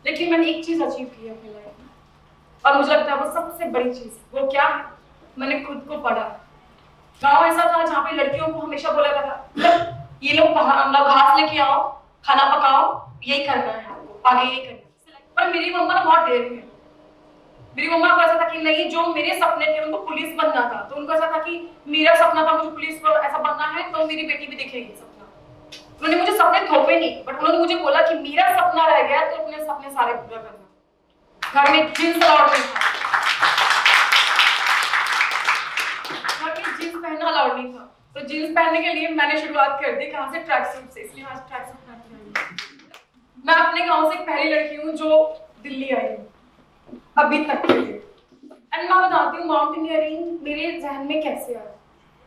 लेकिन मैंने एक चीज अचीव की है अपनी लाइफ में, और मुझे लगता है वो सबसे बड़ी चीज, वो क्या है? मैंने खुद को पढ़ा। गांव ऐसा था जहाँ पे लड़कियों को हमेशा बोला जाता था, ये लोग घास लेके आओ, खाना पकाओ, यही करना है आपको, आगे यही करना है। पर मेरी मम्मा ना बहुत डेयरिंग है। मेरी मम्मा को ऐसा था कि नहीं, जो मेरे सपने थे उनको पुलिस बनना था, तो उनको ऐसा था कि मेरा सपना था मुझे पुलिस को ऐसा बनना है, तो मेरी बेटी भी दिखेगी सपना। उन्होंने मुझे सपने थोपे नहीं, बट उन्होंने मुझे बोला कि मेरा सपना रह गया तो अपने सपने सारे पूरा करना। घर में जींस अलाउड नहीं था, घर में जींस पहनना अलाउड नहीं था, तो जींस पहनने के लिए मैंने शुरुआत कर दी कहाँ से? ट्रैक सूट से। इसलिए आज ट्रैक सूट पहनती हूँ। मैं अपने गांव से एक पहली लड़की हूँ जो दिल्ली आई हूँ अभी तक के लिए। एंड मैं बताती हूँ माउंटेनियरिंग मेरे जहन में कैसे आया।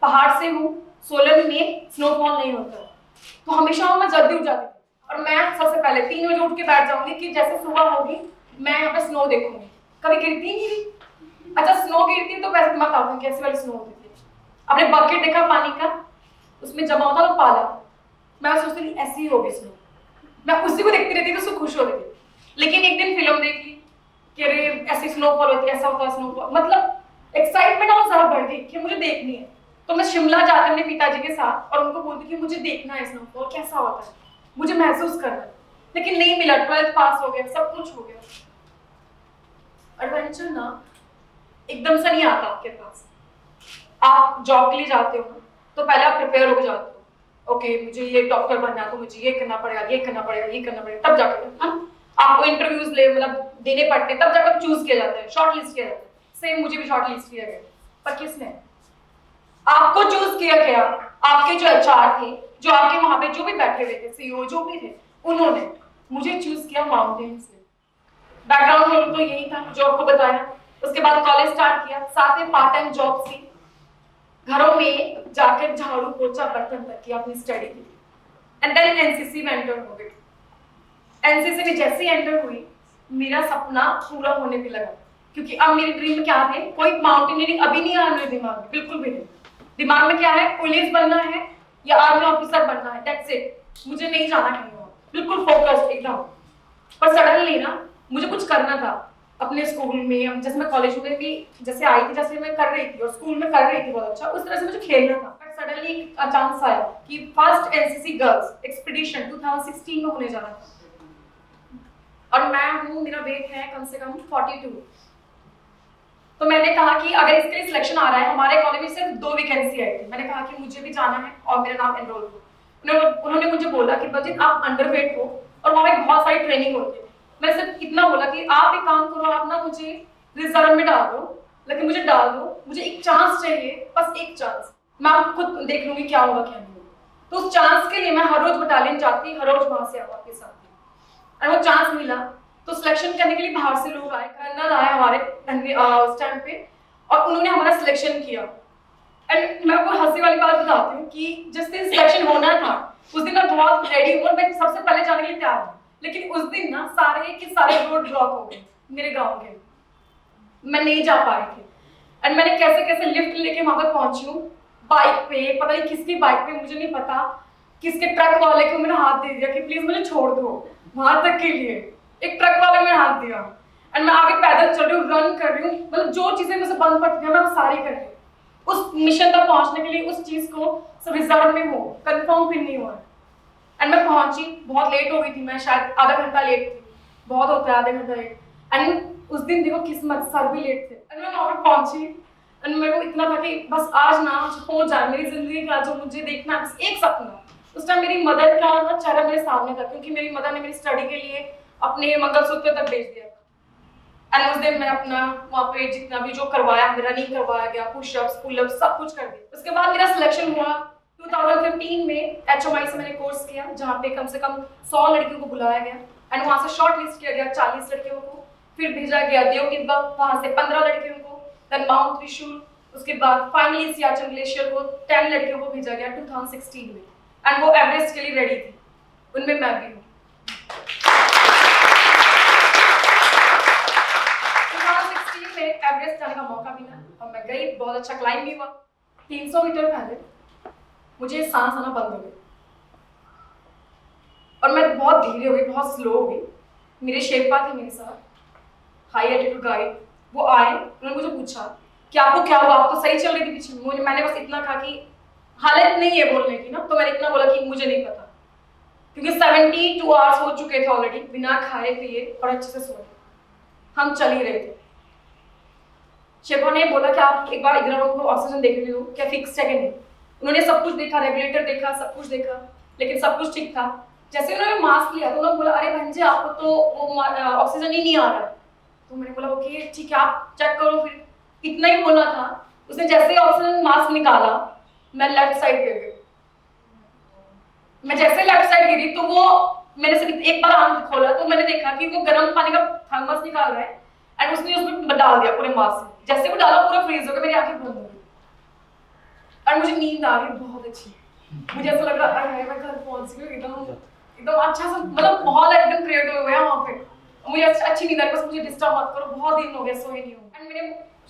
पहाड़ से हूँ, सोलन में स्नोफॉल नहीं होता, तो हमेशा मैं जल्दी उठ जाती थी, और मैं सबसे पहले 3 बजे उठ के बैठ जाऊंगी कि जैसे सुबह होगी मैं यहाँ पे स्नो देखूंगी। कभी गिरती नहीं थी। अच्छा, स्नो गिरती तो वैसे मत आऊँ कैसे वाली स्नो होती थी। आपने बकेट देखा पानी का, उसमें जमा होता ना पाला, मैं सोचती थी ऐसी ही होगी स्नो। मैं उसी को देखती रहती थी, उससे खुश हो रही थी। लेकिन एक दिन फिल्म देख ली कि अरे ऐसी स्नोफॉल होती है, ऐसा होता है स्नोफॉल, मतलब एक्साइटमेंट और ज्यादा बढ़ गई कि मुझे देखनी है। तो मैं शिमला जाती अपने पिताजी के साथ और उनको बोलती कि मुझे देखना है स्नोफॉल कैसा होता है, मुझे महसूस करना है। लेकिन नहीं मिला, 12th पास हो गया, सब कुछ हो गया। एडवेंचर ना एकदम से नहीं आता आपके पास। आप जॉब के लिए जाते हो तो पहले आप प्रिपेयर होकर जाते हो, ओके मुझे ये डॉक्टर बनना है तो मुझे ये करना पड़ेगा, ये करना पड़ेगा, ये करना पड़ेगा, तब जाकर आपको इंटरव्यूज मतलब देने पड़ते हैं, तब जाकर चूज किया जाता है, शॉर्ट लिस्ट किया जाता है। सेम मुझे भी शॉर्ट लिस्ट किया गया, पर किसने आपको चूज किया गया? आपके जो एचआर थे, जो आपके वहां पे जो भी बैठे हुए थे, सीईओ जो भी थे, उन्होंने मुझे चूज किया माउंटेन्स से। बैकग्राउंड तो यही था जो आपको बताया। उसके बाद कॉलेज स्टार्ट किया, साथ में पार्ट टाइम जॉब थी, घरों में जाकर झाड़ू पोछा बर्तन तक की अपनी स्टडी की। एंड देन एनसीसी में एंटर हो गई। एनसीसी में जैसे एंटर हुई मेरा सपना पूरा होने भी लगा, क्योंकि अब मेरे ड्रीम क्या थे? कोई माउंटेनियरिंग अभी नहीं आया मेरे दिमाग में, बिल्कुल भी नहीं। दिमाग में क्या है? पुलिस बनना है या आर्मी ऑफिसर बनना है, दैट्स इट। मुझे नहीं जाना कहीं और, बिल्कुल फोकस्ड एकदम। पर सडनली ना मुझे कुछ करना था अपने स्कूल में, जैसे मैं कॉलेज में भी जैसे आई थी, जैसे मैं कर रही थी और स्कूल में कर रही थी बहुत अच्छा, उस तरह से मुझे खेलना था। पर सडनली एक चांस आया कि फर्स्ट एनसीसी गर्ल्स एक्सपीडिशन 2016 में होने जाना था, और मैं हूँ, मेरा वेट है कम से कम 42। तो मैंने कहा कि अगर इसके लिए सिलेक्शन आ रहा है, हमारे कॉलेज में सिर्फ 2 वैकेंसी आई थी, मैंने कहा कि मुझे भी जाना है और मेरा नाम एनरोल हो। उन्होंने मुझे बोला कि बजित आप अंडरवेट हो और वहाँ पे बहुत सारी ट्रेनिंग होती है। मैं सिर्फ इतना बोला कि आप एक काम करो, आप ना मुझे रिजर्व में डाल दो, लेकिन मुझे डाल दो, मुझे एक चांस चाहिए, बस एक चांस, मैं खुद देख लूंगी क्या होगा क्या नहीं होगा। तो उस चांस के लिए मैं हर रोज बटालियन जाती, हर रोज वहां से वापस आती, और वो चांस मिला। तो सिलेक्शन करने के लिए बाहर से लोग आए, कर्नल आए हमारे उस टाइम पे, और उन्होंने हमारा सिलेक्शन किया। एंड मैं आपको हंसी वाली बात बताती हूँ कि जिस दिन सिलेक्शन होना था उस दिन मैं बहुत रेडी हूँ और मैं सबसे पहले जाने के लिए तैयार हूँ, लेकिन उस दिन ना सारे के सारे रोड ब्लॉक हो गए मेरे गाँव के, मैं नहीं जा पाई थी। एंड मैंने कैसे कैसे लिफ्ट लेके वहां पर पहुंची हूँ, बाइक पे, पता नहीं किसकी बाइक पे, मुझे नहीं पता, किसके ट्रक वाले को मैंने हाथ दे दिया कि प्लीज मुझे छोड़ दो वहां तक के लिए। एक ट्रक वाले ने हाथ दिया, एंड मैं आगे पैदल चल रही हूँ, रन कर रही हूँ, मतलब जो चीजें मुझे बंद पड़ती हैं मैं वो सारी कर रही हूँ उस मिशन तक पहुंचने के लिए। उस चीज को सब रिजर्व में हो, कंफर्म फिर नहीं हुआ। एंड मैं पहुंची, बहुत लेट हो गई थी, मैं शायद आधा घंटा लेट थी, बहुत होता है आधा घंटा लेट। एंड उस दिन देखो किस्मत, सर भी लेट थे, एंड मैं वहां पर पहुंची। एंड मेरे को इतना था कि बस आज ना हो जाए मेरी जिंदगी का जो मुझे देखना है, बस एक सपना। उस टाइम मेरी मदर का ना चेहरा मेरे सामने था, क्योंकि मेरी मदर ने मेरी स्टडी के लिए अपने मंगलसूत्र तक भेज दिया था। एंड उस दिन मैं अपना वहाँ पे जितना भी जो करवाया, मेरा नहीं करवाया गया, पुशअप्स पुलअप्स सब कुछ कर दिया। उसके बाद मेरा सिलेक्शन हुआ 2015 में HMI से मैंने कोर्स किया, जहाँ पे कम से कम 100 लड़कियों को बुलाया गया, एंड वहाँ से शॉर्ट लिस्ट किया गया 40 लड़कियों को, फिर भेजा गया देवगिब्बा, वहाँ से 15 लड़कियों को, देन माउंट त्रिशूल, उसके बाद फाइनली सियाचिन ग्लेशियर को 10 लड़कियों को भेजा गया 2016 में, एंड वो एवरेस्ट के लिए रेडी थी, उनमें मैं भी हूँ। 2016 में एवरेस्ट जाने का मौका मिला और मैं गई, बहुत अच्छा क्लाइंब भी हुआ। 300 मीटर पहले मुझे सांस आना बंद हो गई और मैं बहुत धीरे हो गई, बहुत स्लो हो गई, मेरे शेरपा थे मेरे साथ, हाई एटीट्यूड गाइड। वो आए, उन्होंने मुझे पूछा कि आपको क्या हुआ, आप तो सही चल रही थी पीछे। मैंने बस इतना कहा कि हालत नहीं है बोलने की ना, तो मैंने इतना बोला कि मुझे नहीं पता, क्योंकि 72 आवर्स हो चुके थे ऑलरेडी, बिना खाए पिए और अच्छे से सोए हम चल ही रहे थे। शेफा ने बोला कि आप एक बार इधर उनको ऑक्सीजन देख लो, क्या फिक्स है कि नहीं। उन्होंने सब कुछ देखा, रेगुलेटर देखा, सब कुछ देखा, लेकिन सब कुछ ठीक था। जैसे उन्होंने मास्क लिया तो उन्होंने बोला, अरे बहन जी आपको तो वो ऑक्सीजन ही नहीं आ रहा है। तो मैंने बोला ओके ठीक है, आप चेक करो। फिर इतना ही बोलना था। उसने जैसे ही ऑक्सीजन मास्क निकाला, मैं लेफ्ट साइड गिर गई। मैं जैसे लेफ्ट साइड गिरी तो वो, मैंने सिर्फ एक बार आंख खोला तो मैंने देखा कि वो गर्म पानी का थर्मस निकाल रहा है एंड उसने उसमें डाल दिया पूरे मास्क में। जैसे वो डाला पूरा फ्रीज हो गया, मेरी आंखें बंद हो गई और मुझे नींद आ रही बहुत अच्छी। मुझे ऐसा लग रहा है मैं घर पहुंच गई, एकदम अच्छा सा मतलब माहौल एकदम क्रिएट हो गया वहां पे। मुझे अच्छी नींद आ रही, बस मुझे डिस्टर्ब मत करो, बहुत दिन हो गए सोए नहीं हूं। एंड मेरे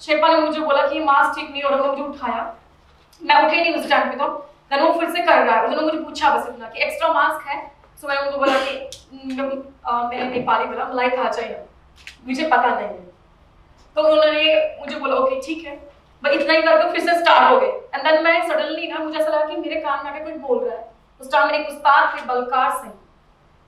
शेफा ने मुझे बोला कि मास्क ठीक नहीं हो रहा, मुझे उठाया, मैं उठी नहीं उस टाइम पे। तो देन वो फिर से कर रहा है, उन्होंने मुझे पूछा बस इतना कि एक्स्ट्रा मास्क है। सो मैंने उनको बोला कि मैंने नेपाली बोला मलाई था चाहिए, मुझे पता नहीं है। तो उन्होंने मुझे बोला ओके ठीक है, बस इतना ही करके फिर से स्टार्ट हो गए। एंड देन मैं सडनली ना, मुझे ऐसा लगा कि मेरे कान में आके कोई बोल रहा है। उस टाइम मेरे उस्ताद थे बलकार सिंह,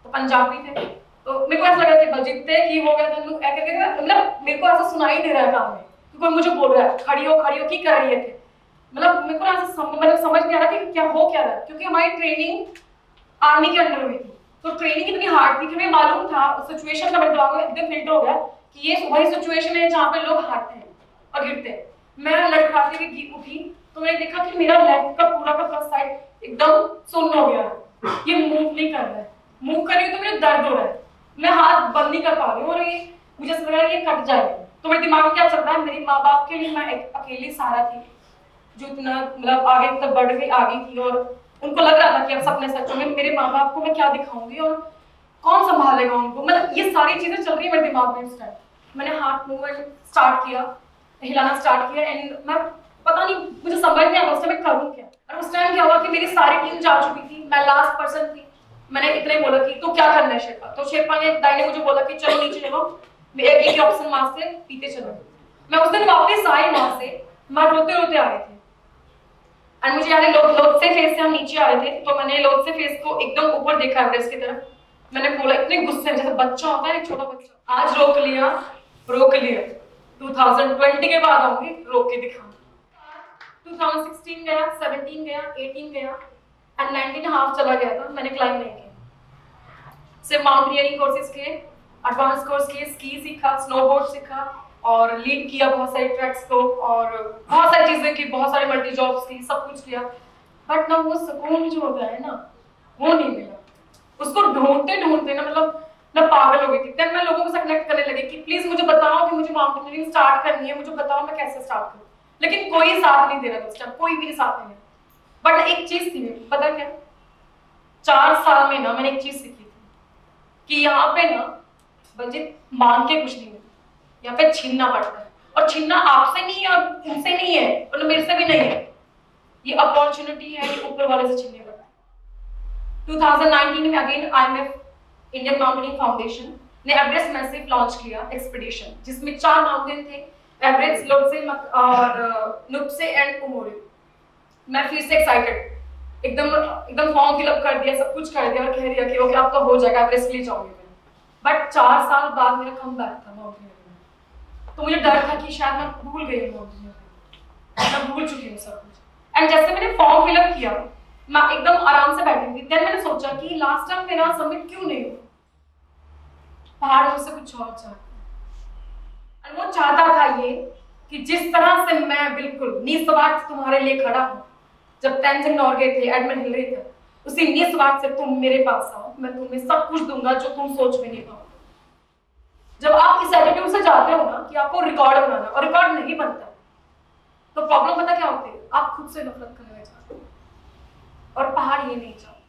तो पंजाबी थे, तो मेरे को ऐसा लगा कि बलजीत की हो गया था, मतलब मेरे को ऐसा सुनाई दे रहा है कान में कि कोई मुझे बोल रहा है खड़ी हो की कर रही है। मतलब मेरे को ऐसा मतलब समझ नहीं आ रहा कि क्या हो क्या रहा है, क्योंकि हमारी ट्रेनिंग आर्मी के अंडर हुई थी, तो ट्रेनिंग इतनी हार्ड थी कि हमें मालूम था सिचुएशन का। मेरे दिमाग में एकदम फिल्टर हो गया कि ये वही सिचुएशन है जहाँ पे लोग हारते हैं और गिरते हैं। मैं लड़खड़ाती हुई उठी तो मैंने देखा कि मेरा लेफ्ट का पूरा साइड एकदम सुन्न हो गया, ये मूव नहीं कर रहा है। मूव कर रही हूँ तो मेरे दर्द हो रहा है, मैं हाथ बंद नहीं कर पा रही हूँ और ये मुझे ऐसा लग रहा है ये कट जाएगा। तो मेरे दिमाग में क्या चल रहा है, मेरे माँ बाप के लिए मैं एक अकेली सहारा थी जो इतना मतलब आगे तक बढ़ गई आ गई थी, और उनको लग रहा था कि अब सपने सच होंगे, मेरे माँ बाप को मैं क्या दिखाऊंगी और कौन संभालेगा उनको। मतलब ये सारी चीजें चल रही है मेरे दिमाग में उस टाइम। मैंने हाथ मूवमेंट स्टार्ट किया, हिलाना स्टार्ट किया एंड मैं पता नहीं मुझे समझ नहीं आया उस टाइम मैं करूँ क्या। और उस टाइम क्या हुआ कि मेरी सारी टीम जा चुकी थी, मैं लास्ट पर्सन थी। मैंने इतना ही बोला कि तो क्या करना है शेफा, तो शेफा ने दाई ने मुझे बोला कि चलो नीचे चलो, एक ऑप्शन मास्क से पीते चलो। मैं उस दिन वापस आई वहां से, मैं रोते रोते आ रही थी एंड मुझे यानी लोग से फेस से हम नीचे आ रहे थे, तो मैंने लोग से फेस को एकदम ऊपर देखा एवरेस्ट की तरफ। मैंने बोला इतने गुस्से में, जैसे बच्चा होता है एक छोटा बच्चा, आज रोक लिया 2020 के बाद आऊंगी रोक के दिखाऊंगी। 2016 गया, 17 गया, 18 गया एंड 19 हाफ चला गया था, मैंने क्लाइंब नहीं किया। सिर्फ माउंटेनियरिंग कोर्सेज किए, एडवांस कोर्स किए, स्की सीखा, स्नोबोर्ड सीखा और लीड किया बहुत सारे ट्रैक्स को और बहुत सारी चीजें की, बहुत सारे मल्टी जॉब्स की, सब कुछ किया। बट ना वो सुकून जो होता है ना, वो नहीं मिला। उसको ढूंढते ढूंढते ना मतलब मैं पागल हो गई थी। तब मैं लोगों से कनेक्ट करने लगी कि प्लीज मुझे बताओ कि मुझे माउंटेनियरिंग स्टार्ट करनी है, मुझे बताओ मैं कैसे स्टार्ट करूं। लेकिन कोई साथ नहीं दे रहा उस टाइम, कोई भी साथ नहीं। बट एक चीज थी, पता क्या, 4 साल में ना मैंने एक चीज सीखी थी कि यहाँ पे ना बलजीत मांग के कुछ नहीं है, यहाँ पे छीनना पड़ता है। और छीनना आपसे नहीं है, उनसे नहीं है और मेरे से भी नहीं है, ये अपॉर्चुनिटी है, ये ऊपर वाले से छीनने पड़ता है। 2019 में again IMF Indian mountaineering foundation ने एवरेस्ट मैसिव लॉन्च किया एक्सपीडिशन, जिसमें 4 माउंटेन थे, एवरेस्ट, लोटसे और नुप्से एंड कुमोरी। मैं फिर से एक्साइटेड, एकदम फॉर्म फिलअप कर दिया, सब कुछ कर दिया और कह दिया कि ओके अब तो हो जाएगा, एवरेस्ट के लिए जाऊंगी मैं। बट 4 साल बाद मेरा कम बैक था माउंटेनियरिंग में, तो मुझे डर था कि शायद मैं भूल गई माउंटेनियरिंग, मैं भूल चुकी हूँ सब कुछ। एंड जैसे मैंने फॉर्म फिलअप किया, मैं एकदम आराम से बैठी थी। देन मैंने सोचा कि लास्ट टाइम मेरा सबमिट क्यों नहीं हुआ, पहाड़ मुझसे कुछ और चाहता है। वो चाहता था ये कि जिस तरह से मैं बिल्कुल निस्वार्थ तुम्हारे लिए खड़ा हूँ, जब तेंजिंग नोर्गे थे, एडमंड हिलरी थे, उसी निस्वार्थ से तुम मेरे पास आओ, मैं तुम्हें सब कुछ दूंगा जो तुम सोच में नहीं पाओगे। जब आप इस एटीट्यूड से जाते हो ना कि आपको रिकॉर्ड बनाना और रिकॉर्ड नहीं बनता, तो प्रॉब्लम पता क्या होती है, आप खुद से नफरत करने लग जाते हो और पहाड़ ये नहीं चाहते।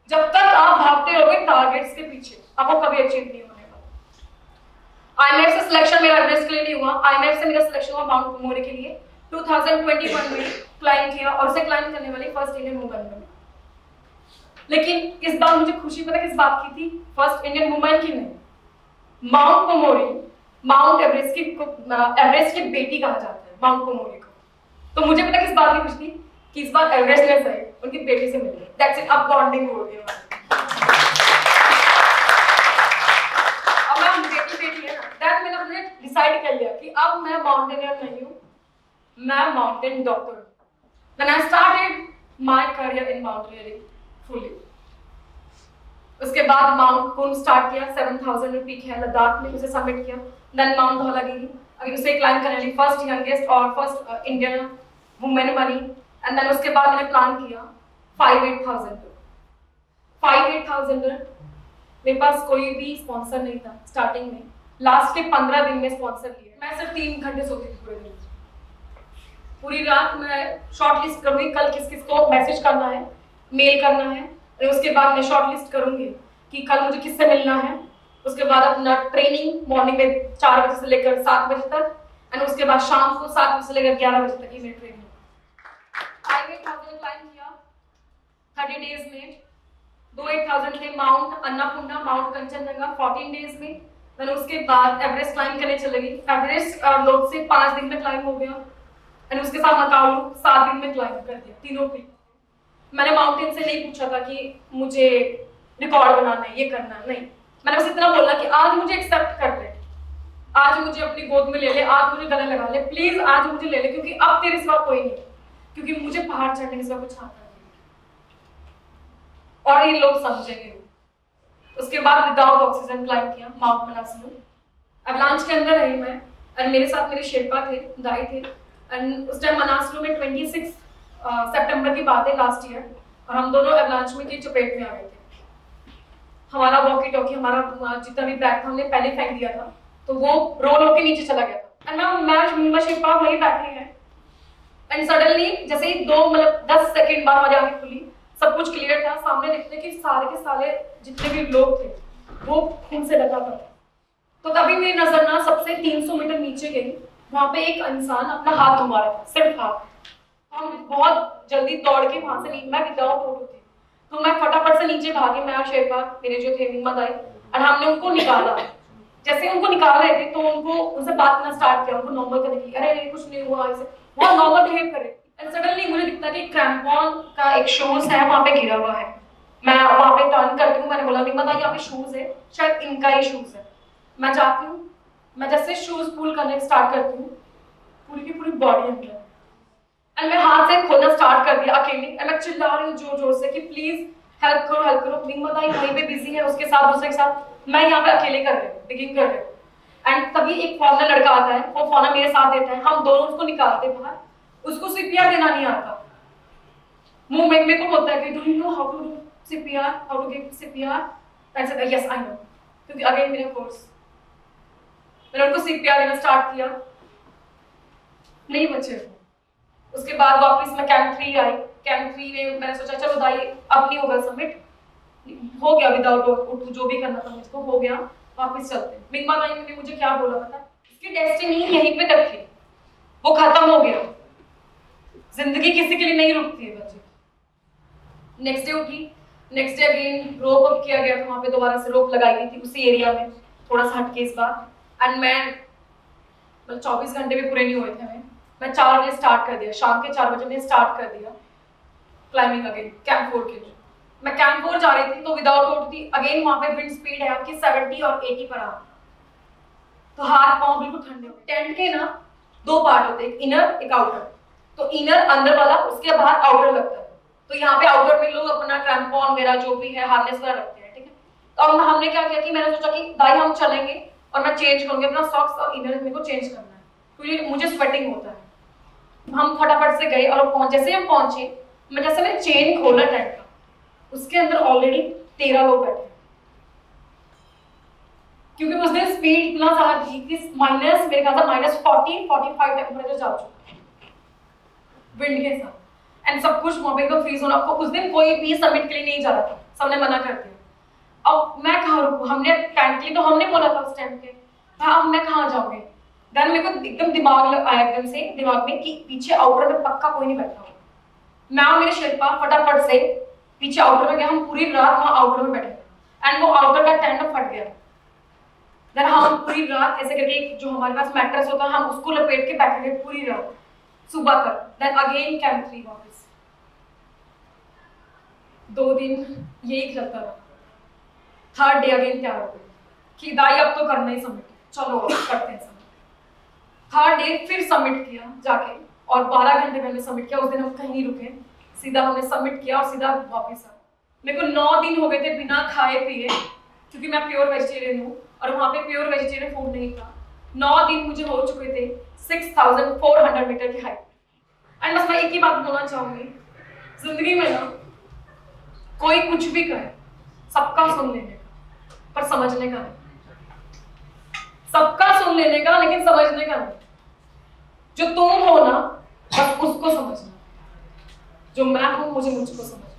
जब तक आप भागते रहोगे टारगेट्स के पीछे, आपको कभी अचीव नहीं होने वाला। IMF से सिलेक्शन मेरा एवरेस्ट के लिए नहीं हुआ, IMF से मेरा सिलेक्शन हुआ माउंट कुमोरी के लिए। 2021 में क्लाइंब किया और उसे क्लाइंब करने वाली फर्स्ट इंडियन वुमन बनी। लेकिन इस बार मुझे खुशी पता किस बात की थी, फर्स्ट इंडियन वुमन की नहीं, माउंट पोमोरी माउंट एवरेस्ट की बेटी कहा जाता है माउंट पोमोरी को। तो मुझे पता किस बात की खुशी थी कि इस बार एवरेस्ट में सही उनकी बेटी से मिली। दैट्स इट, अब बॉन्डिंग हो गई अब मैं बेटी है ना, दैट मैंने अपने डिसाइड कर लिया कि अब मैं माउंटेनियर नहीं हूँ, मैं माउंटेन डॉक्टर हूँ। Then I started my career in mountaineering fully. उसके बाद माउंट कुन स्टार्ट किया, 7000 में पीक है लद्दाख में, उसे सबमिट किया। देन माउंट धौलागिरी, अभी उसे क्लाइंब करने लगी, फर्स्ट यंगेस्ट और फर्स्ट इंडियन वुमेन बनी। एंड देन उसके बाद मैंने प्लान किया 5-8000 मेरे पास कोई भी स्पॉन्सर नहीं था स्टार्टिंग में। लास्ट के 15 दिन में स्पॉन्सर लिया। मैं सिर्फ 3 घंटे सोती थी पूरे दिन, पूरी रात मैं शॉर्ट लिस्ट करूंगी कल किस किस को मैसेज करना है, मेल करना है। उसके बाद मैं शॉर्ट लिस्ट करूंगी कि कल मुझे किससे मिलना है। उसके बाद अपना ट्रेनिंग मॉर्निंग में 4 बजे से लेकर 7 बजे तक, एंड उसके बाद शाम को 7 बजे से लेकर 11 बजे तक की मेरी ट्रेनिंग। 5-8000 क्लाइंब किया 30 डेज में। 2-8000 थे mount Annapurna, mount Kanchenjunga 14 days में। मैंने उसके बाद एवरेस्ट क्लाइंब करने चले गई। एवरेस्ट लोग से 5 दिन में क्लाइंब हो गया, एंड उसके साथ मकालू 7 दिन में क्लाइंब कर दिया, तीनों पे। मैंने माउंटेन से नहीं पूछा था कि मुझे रिकॉर्ड बनाना है, ये करना है, नहीं। मैंने बस इतना बोला कि आज मुझे एक्सेप्ट कर ले, आज मुझे अपनी गोद में ले ले, आज मुझे गले लगा ले, प्लीज आज मुझे ले ले, क्योंकि अब तेरे सिवा कोई नहीं, क्योंकि मुझे पहाड़ चढ़ने के सिवा कुछ आता नहीं और ये लोग समझेंगे। उसके बाद विदाउट ऑक्सीजन क्लाइंब किया माउंट मनासलू। एवलांच के अंदर रही मैं, और मेरे साथ मेरे शेरपा थे, दाई थे। एंड उस टाइम मनासलू में 26 सितंबर की बात है लास्ट ईयर, और हम दोनों एवलांच में की चपेट में आ गए थे। हमारा वॉकी टॉकी, हमारा जितना भी बैग था हमने पहले फेंक दिया था, तो वो रोल होके नीचे चला गया था। एंड मैं शेरपा वही बैठे हैं, एंड सडनली जैसे ही 10 सेकंड बाद हमारी आंखें खुली, सब कुछ क्लियर था, सामने देखते कि सारे के सारे जितने भी लोग थे वो खून से लगा था। तो तभी मेरी नजर ना सबसे 300 मीटर नीचे गई, वहां पे एक इंसान अपना हाथ घुमा रहा था, सिर्फ हाथ। हम बहुत जल्दी दौड़ के वहां से मैं विदाउट ओढ़ थी, तो मैं फटाफट से नीचे भागी, मैं और शेरपा मेरे जो थे हिम्मत आई, और हमने उनको निकाला। जैसे उनको निकाल रहे थे तो उनसे बात करना स्टार्ट किया, उनको नॉर्मल करने की, अरे कुछ नहीं हुआ, ऐसे बहुत नॉर्मल बिहेव करे। एंड सडनली मुझे दिखता कि क्रैम्पॉन का एक शूज है वहां पे गिरा हुआ है। मैं वहां पे टर्न करती हूँ, मैंने बोला नहीं पता यहाँ पे शूज है, शायद इनका ही शूज है। मैं जाती हूँ, मैं जैसे शूज पुल करने स्टार्ट करती हूँ, पूरी की पूरी बॉडी अंदर, एंड मैं हाथ से खोलना स्टार्ट कर दिया अकेले। एंड मैं चिल्ला रही हूँ जोर जोर से कि प्लीज हेल्प करो हेल्प करो। हिम्मत आई वहीं पे बिजी है उसके साथ, दूसरे के साथ, मैं यहाँ पे अकेले कर रही हूँ, डिगिंग कर रही हूँ। एंड तभी एक फॉरनर लड़का आता है, वो फॉरनर मेरे साथ देता है, हम दोनों उसको निकालते बाहर। उसको सीपीआर देना नहीं आता, मुंह में मेरे को बोलता है कि do you know how to do CPR, how to give CPR. I said yes I know, क्योंकि अगेन मेरा कोर्स। मैंने उनको सीपीआर देना स्टार्ट किया, नहीं बचे। उसके बाद वापस मैं कैंप 3 आई। कैंप 3 में मैंने सोचा चलो दाई अब नहीं होगा सबमिट, हो गया विदाउट जो भी करना था मुझको हो गया, वापस चलते। मिंगमा दाई ने मुझे क्या बोला पता, इसकी डेस्टिनी यहीं पे तक थी, वो खत्म हो गया। जिंदगी किसी के लिए नहीं रुकती है बच्चे। नेक्स्ट डे उठी, नेक्स्ट डे अगेन रोप अप किया गया था, वहां पे दोबारा से रोप लगाई गई थी उसी एरिया में, थोड़ा सा हटके इस बार। एंड मैं 24 घंटे भी पूरे नहीं हुए थे मैं 4 बजे स्टार्ट कर दिया, शाम के 4 बजे मैंने स्टार्ट कर दिया क्लाइंबिंग अगेन कैंप 4 के। मैं कैंप 4 जा रही थी तो विदाउट ओट थी, अगेन वहां पे विंड स्पीड है आपकी 70 और 80 पर आवर, तो हाथ पांव बिल्कुल ठंडे हो। टेंट के ना 2 पार्ट होते हैं, एक इनर एक आउटर। तो इनर अंदर वाला, उसके बाहर आउटर लगता है। तो यहाँ पे आउटर में लोग अपना क्रैम्पॉन वगैरह जो भी है हार्नेस वगैरह रखते हैं, ठीक है। तो अब हमने क्या किया कि मैंने सोचा कि दाई हम चलेंगे और मैं चेंज करूंगी अपना सॉक्स और इनर, मेरे को चेंज करना है क्योंकि मुझे स्वेटिंग होता है। हम फटाफट से गए और जैसे हम पहुंचे, मैं जैसे मैंने चेन खोला टेंट का, उसके अंदर ऑलरेडी 13 लोग बैठे, क्योंकि उस दिन स्पीड इतना ज्यादा थी कि माइनस मेरे ख्याल से -40-45 टेम्परेचर जा चुका विंड के साथ। एंड सब कुछ वहां पे एकदम फ्रीज होना। आपको उस दिन कोई भी समिट के लिए नहीं जा रहा था, सबने मना कर दिया। अब मैं कहाँ रुकूं, हमने टेंट के लिए तो हमने बोला था उस टाइम पे, अब मैं कहाँ जाऊंगी। देन मेरे को एकदम दिमाग आया एकदम से दिमाग में कि पीछे आउटर में पक्का कोई नहीं बैठा होगा। मैं और मेरे शेरपा फटाफट से पीछे आउटर में गए, हम पूरी रात वहां आउटर में बैठे एंड वो आउटर का टेंट फट गया। देन हम पूरी रात ऐसे करके जो हमारे पास मैट्रेस होता है हम उसको लपेट के बैठे रहे पूरी रात सुबह तक। देन अगेन कैंप 3 वापस 2 दिन यही चलता रहा। थर्ड डे अगेन तैयार हो गई कि दाई अब तो करना ही सबमिट, चलो करते हैं सबमिट। थर्ड डे फिर सबमिट किया जाके और 12 घंटे मैंने सबमिट किया। उस दिन हम कहीं नहीं रुके, सीधा हमने सबमिट किया और सीधा वापस आ। मेरे को 9 दिन हो गए थे बिना खाए पिए, क्योंकि मैं प्योर वेजिटेरियन हूँ और वहाँ पे प्योर वेजिटेरियन फूड नहीं था। 9 दिन मुझे हो चुके थे 6400 मीटर की हाइट। एंड बस मैं एक ही बात बोलना चाहूंगी, जिंदगी में ना कोई कुछ भी करे सबका सुन लेने का पर समझने का नहीं। सबका सुन लेने का लेकिन समझने का नहीं। जो तुम हो ना बस उसको समझना, जो मैं हूं मुझे मुझको समझना।